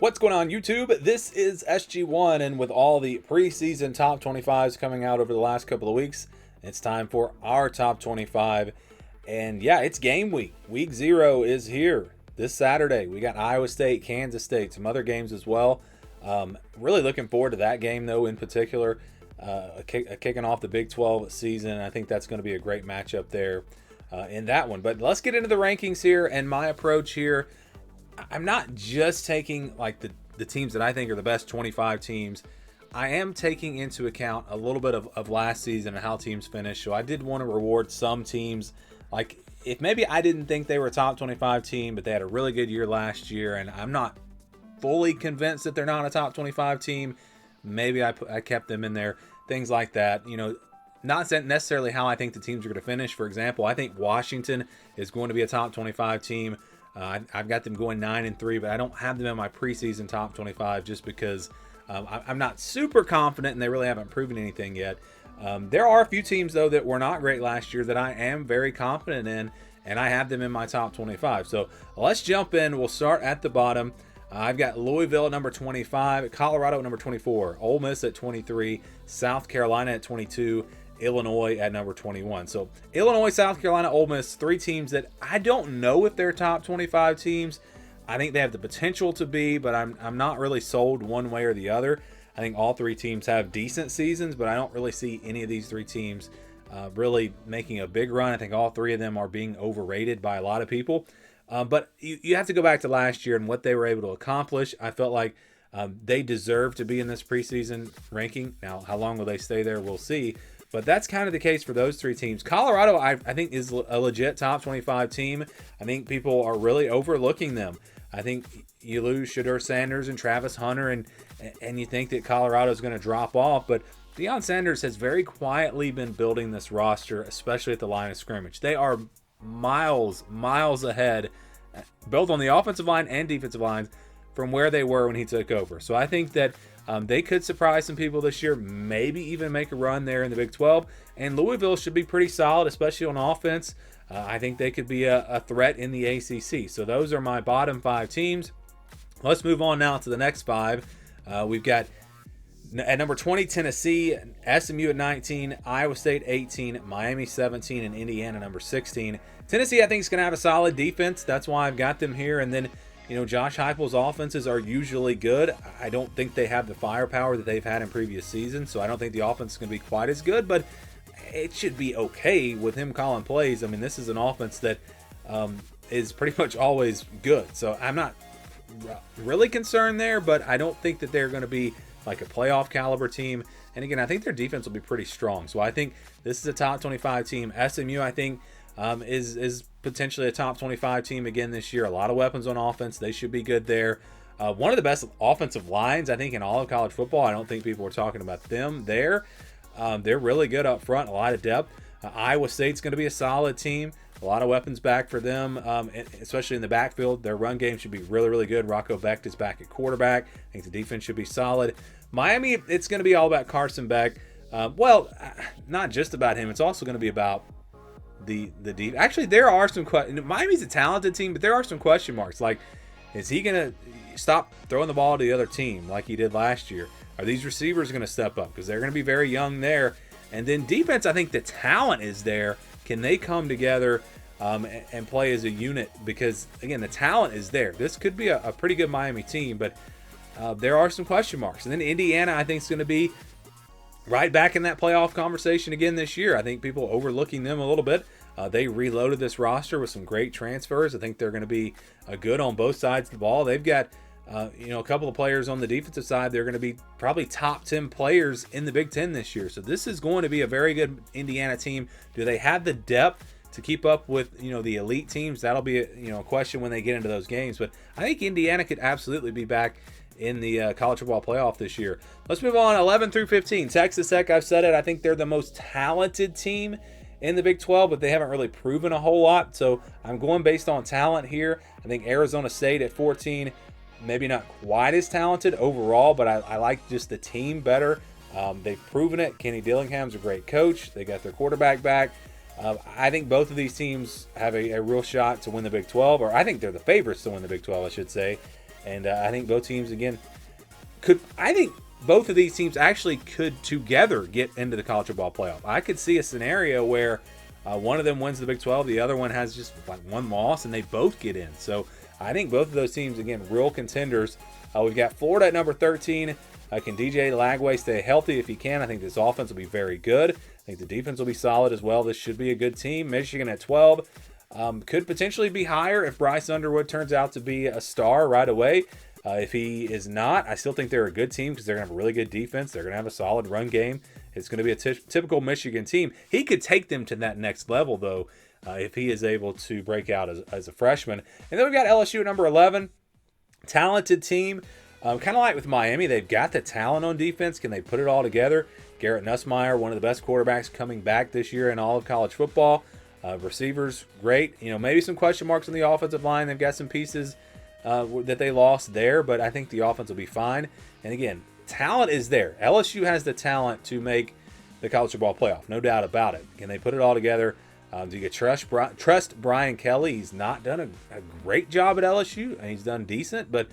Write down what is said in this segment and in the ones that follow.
What's going on, YouTube? This is SG1, and with all the preseason top 25s coming out over the last couple of weeks, it's time for our top 25. And yeah, it's game week. Week 0 is here this Saturday. We got Iowa State, Kansas State, some other games as well. Really looking forward to that game, though, in particular. Kicking off the Big 12 season. I think that's going to be a great matchup there in that one. But let's get into the rankings here and my approach here. I'm not just taking like the teams that I think are the best 25 teams. I am taking into account a little bit of last season and how teams finished. So I did want to reward some teams. Like if maybe I didn't think they were a top 25 team, but they had a really good year last year, and I'm not fully convinced that they're not a top 25 team. Maybe I kept them in there. Things like that. You know, not necessarily how I think the teams are going to finish. For example, I think Washington is going to be a top 25 team. I've got them going 9-3, but I don't have them in my preseason top 25 just because I'm not super confident and they really haven't proven anything yet. There are a few teams, though, that were not great last year that I am very confident in, and I have them in my top 25. So let's jump in. We'll start at the bottom. I've got Louisville at number 25, Colorado at number 24, Ole Miss at 23, South Carolina at 22, Illinois at number 21. So Illinois, South Carolina, Ole Miss, three teams that I don't know if they're top 25 teams. I think they have the potential to be, but I'm not really sold one way or the other. I think all three teams have decent seasons, but I don't really see any of these three teams really making a big run. I think all three of them are being overrated by a lot of people. But you have to go back to last year and what they were able to accomplish. I felt like they deserve to be in this preseason ranking. Now, how long will they stay there? We'll see. But that's kind of the case for those three teams. Colorado, I think, is a legit top 25 team. I think people are really overlooking them. I think you lose Shedeur Sanders and Travis Hunter, and you think that Colorado is going to drop off. But Deion Sanders has very quietly been building this roster, especially at the line of scrimmage. They are miles ahead, both on the offensive line and defensive lines, from where they were when he took over. So I think that they could surprise some people this year, maybe even make a run there in the Big 12. And Louisville should be pretty solid, especially on offense. I think they could be a threat in the ACC. So those are my bottom 5 teams. Let's move on now to the next 5. We've got at number 20, Tennessee, SMU at 19, Iowa State 18, Miami 17, and Indiana number 16. Tennessee, I think, is going to have a solid defense. That's why I've got them here. And then, you know, Josh Heupel's offenses are usually good. I don't think they have the firepower that they've had in previous seasons, so I don't think the offense is going to be quite as good, but it should be okay with him calling plays. I mean, this is an offense that is pretty much always good, so I'm not really concerned there, but I don't think that they're going to be like a playoff caliber team. And again, I think their defense will be pretty strong. So I think this is a top 25 team. SMU, I think, is potentially a top 25 team again this year. A lot of weapons on offense. They should be good there. One of the best offensive lines, I think, in all of college football. I don't think people are talking about them there. They're really good up front, a lot of depth. Iowa State's going to be a solid team. A lot of weapons back for them, especially in the backfield. Their run game should be really good. Rocco Becht is back at quarterback. I think the defense should be solid. Miami, it's going to be all about Carson Beck. Not just about him. It's also going to be about the deep. Actually, there are some questions. Miami's a talented team, but there are some question marks. Like, is he going to stop throwing the ball to the other team like he did last year? Are these receivers going to step up? Because they're going to be very young there. And then defense, I think the talent is there. Can they come together and play as a unit? Because, again, the talent is there. This could be a pretty good Miami team, but there are some question marks. And then Indiana, I think, is going to be right back in that playoff conversation again this year. I think people are overlooking them a little bit. They reloaded this roster with some great transfers. I think they're going to be good on both sides of the ball. They've got a couple of players on the defensive side. They're going to be probably top 10 players in the Big Ten this year. So this is going to be a very good Indiana team. Do they have the depth to keep up with, the elite teams? That'll be a question when they get into those games. But I think Indiana could absolutely be back in the college football playoff this year. Let's move on. 11 through 15. Texas Tech, I've said it. I think they're the most talented team in the Big 12, but they haven't really proven a whole lot. So I'm going based on talent here. I think Arizona State at 14, maybe not quite as talented overall, but I like just the team better. They've proven it. Kenny Dillingham's a great coach. They got their quarterback back. I think both of these teams have a real shot to win the Big 12, or I think they're the favorites to win the Big 12, I should say. And I think both teams, again, I think both of these teams actually could together get into the college football playoff. I could see a scenario where one of them wins the Big 12, the other one has just like one loss, and they both get in. So I think both of those teams, again, real contenders. We've got Florida at number 13. Can DJ Lagway stay healthy if he can? I think this offense will be very good. I think the defense will be solid as well. This should be a good team. Michigan at 12. Could potentially be higher if Bryce Underwood turns out to be a star right away. If he is not, I still think they're a good team because they're going to have a really good defense. They're going to have a solid run game. It's going to be a typical Michigan team. He could take them to that next level, though, if he is able to break out as a freshman. And then we've got LSU at number 11. Talented team. Kind of like with Miami, they've got the talent on defense. Can they put it all together? Garrett Nussmeier, one of the best quarterbacks coming back this year in all of college football. Receivers, great. Maybe some question marks on the offensive line. They've got some pieces that they lost there, but I think the offense will be fine. And again, talent is there. LSU has the talent to make the college football playoff, no doubt about it. Can they put it all together? Do you trust Brian Kelly? He's not done a great job at LSU, and he's done decent, but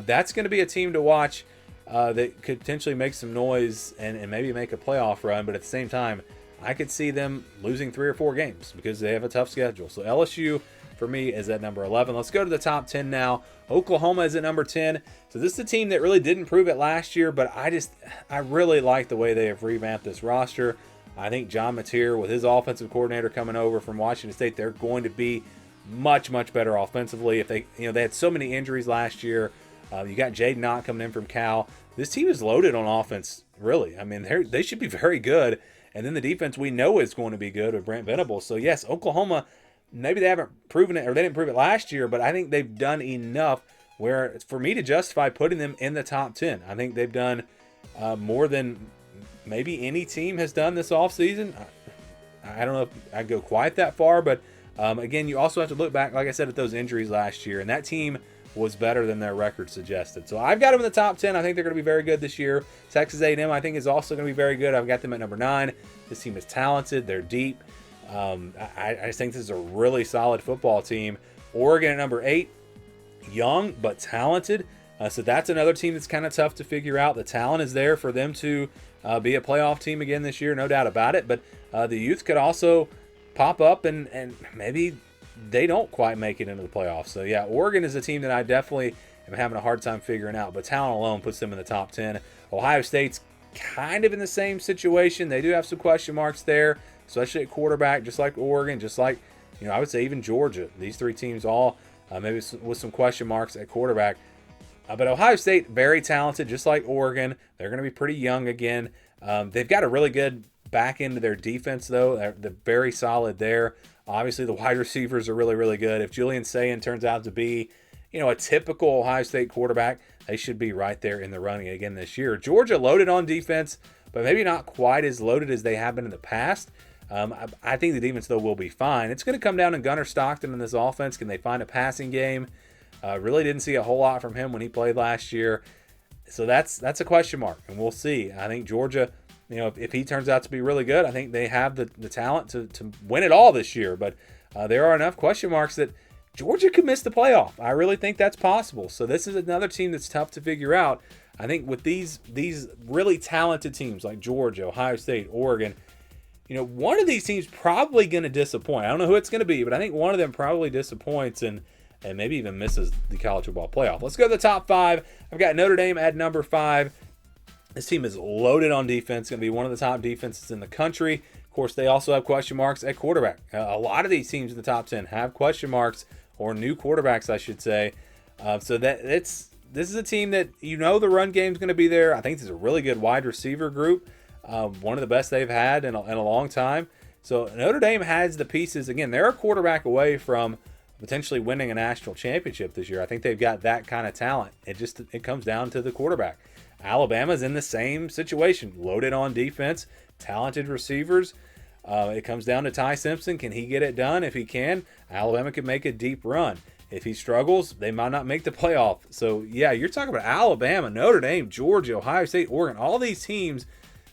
that's going to be a team to watch that could potentially make some noise and maybe make a playoff run. But at the same time, I could see them losing 3 or 4 games because they have a tough schedule. So LSU, for me, is at number 11. Let's go to the top 10 now. Oklahoma is at number 10. So this is a team that really didn't prove it last year, but I really like the way they have revamped this roster. I think John Mateer, with his offensive coordinator coming over from Washington State, they're going to be much, much better offensively. If they had so many injuries last year. You got Jaden Ott coming in from Cal. This team is loaded on offense, really. I mean, they should be very good. And then the defense we know is going to be good with Brent Venables. So, yes, Oklahoma, maybe they haven't proven it or they didn't prove it last year, but I think they've done enough where for me to justify putting them in the top 10. I think they've done more than maybe any team has done this offseason. I don't know if I'd go quite that far, but again, you also have to look back, like I said, at those injuries last year. And that team was better than their record suggested. So I've got them in the top 10. I think they're going to be very good this year. Texas A&M, I think, is also going to be very good. I've got them at number 9. This team is talented. They're deep. I just think this is a really solid football team. Oregon at number 8, young but talented. So that's another team that's kind of tough to figure out. The talent is there for them to be a playoff team again this year, no doubt about it. But the youth could also pop up and maybe they don't quite make it into the playoffs. So, yeah, Oregon is a team that I definitely am having a hard time figuring out. But talent alone puts them in the top 10. Ohio State's kind of in the same situation. They do have some question marks there, especially at quarterback, just like Oregon, just like, I would say even Georgia. These 3 teams all maybe with some question marks at quarterback. But Ohio State, very talented, just like Oregon. They're going to be pretty young again. They've got a really good back end of their defense, though. They're very solid there. Obviously, the wide receivers are really, really good. If Julian Sayin turns out to be, a typical Ohio State quarterback, they should be right there in the running again this year. Georgia loaded on defense, but maybe not quite as loaded as they have been in the past. I think the defense, though, will be fine. It's going to come down to Gunnar Stockton in this offense. Can they find a passing game? Really didn't see a whole lot from him when he played last year. So that's a question mark, and we'll see. I think Georgia, if he turns out to be really good, I think they have the talent to win it all this year. But there are enough question marks that Georgia could miss the playoff. I really think that's possible. So this is another team that's tough to figure out. I think with these really talented teams like Georgia, Ohio State, Oregon, one of these teams probably going to disappoint. I don't know who it's going to be, but I think one of them probably disappoints and maybe even misses the college football playoff. Let's go to the top 5. I've got Notre Dame at number 5. This team is loaded on defense, going to be one of the top defenses in the country. Of course, they also have question marks at quarterback. A lot of these teams in the top 10 have question marks, or new quarterbacks, I should say. So this is a team that the run game is going to be there. I think this is a really good wide receiver group, one of the best they've had in a long time. So Notre Dame has the pieces. Again, they're a quarterback away from potentially winning a national championship this year. I think they've got that kind of talent. It comes down to the quarterback. Alabama's in the same situation, loaded on defense, talented receivers. It comes down to Ty Simpson. Can he get it done? If he can, Alabama could make a deep run. If he struggles, they might not make the playoff. So, yeah, you're talking about Alabama, Notre Dame, Georgia, Ohio State, Oregon, all these teams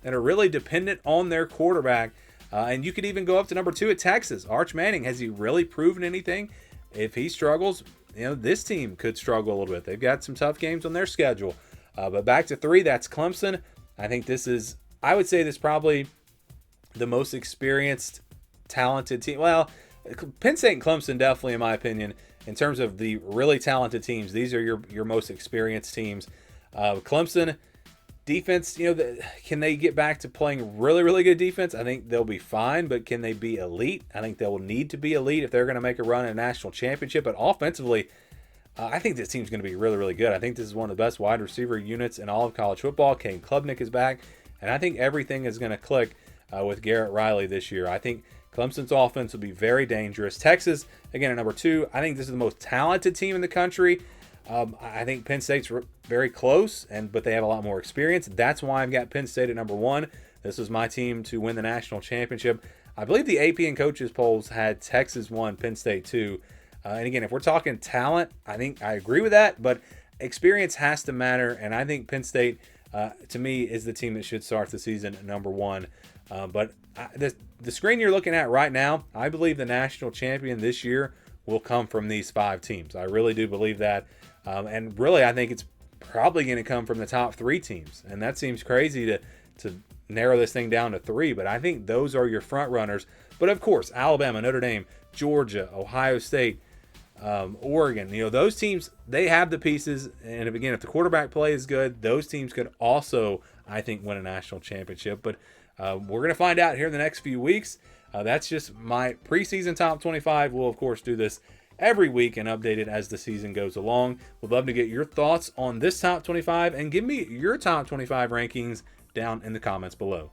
that are really dependent on their quarterback. And you could even go up to number 2 at Texas. Arch Manning, has he really proven anything? If he struggles, this team could struggle a little bit. They've got some tough games on their schedule. But back to 3, that's Clemson. I think I would say this is probably the most experienced, talented team. Well, Penn State and Clemson definitely, in my opinion, in terms of the really talented teams, these are your most experienced teams. Clemson defense, can they get back to playing really, really good defense? I think they'll be fine, but can they be elite? I think they will need to be elite if they're going to make a run at a national championship. But offensively, I think this team's going to be really, really good. I think this is one of the best wide receiver units in all of college football. Kane Klubnik is back, and I think everything is going to click with Garrett Riley this year. I think Clemson's offense will be very dangerous. Texas, again, at number 2. I think this is the most talented team in the country. I think Penn State's very close, but they have a lot more experience. That's why I've got Penn State at number 1. This is my team to win the national championship. I believe the AP and coaches polls had Texas 1, Penn State 2. And again, if we're talking talent, I think I agree with that, but experience has to matter. And I think Penn State, to me, is the team that should start the season at number 1. But the screen you're looking at right now, I believe the national champion this year will come from these 5 teams. I really do believe that. And really, I think it's probably going to come from the top 3 teams. And that seems crazy to narrow this thing down to 3, but I think those are your front runners. But of course, Alabama, Notre Dame, Georgia, Ohio State, Oregon, those teams, they have the pieces. And if the quarterback play is good, those teams could also, I think, win a national championship. But we're going to find out here in the next few weeks. That's just my preseason top 25. We'll, of course, do this every week and update it as the season goes along. We'd love to get your thoughts on this top 25 and give me your top 25 rankings down in the comments below.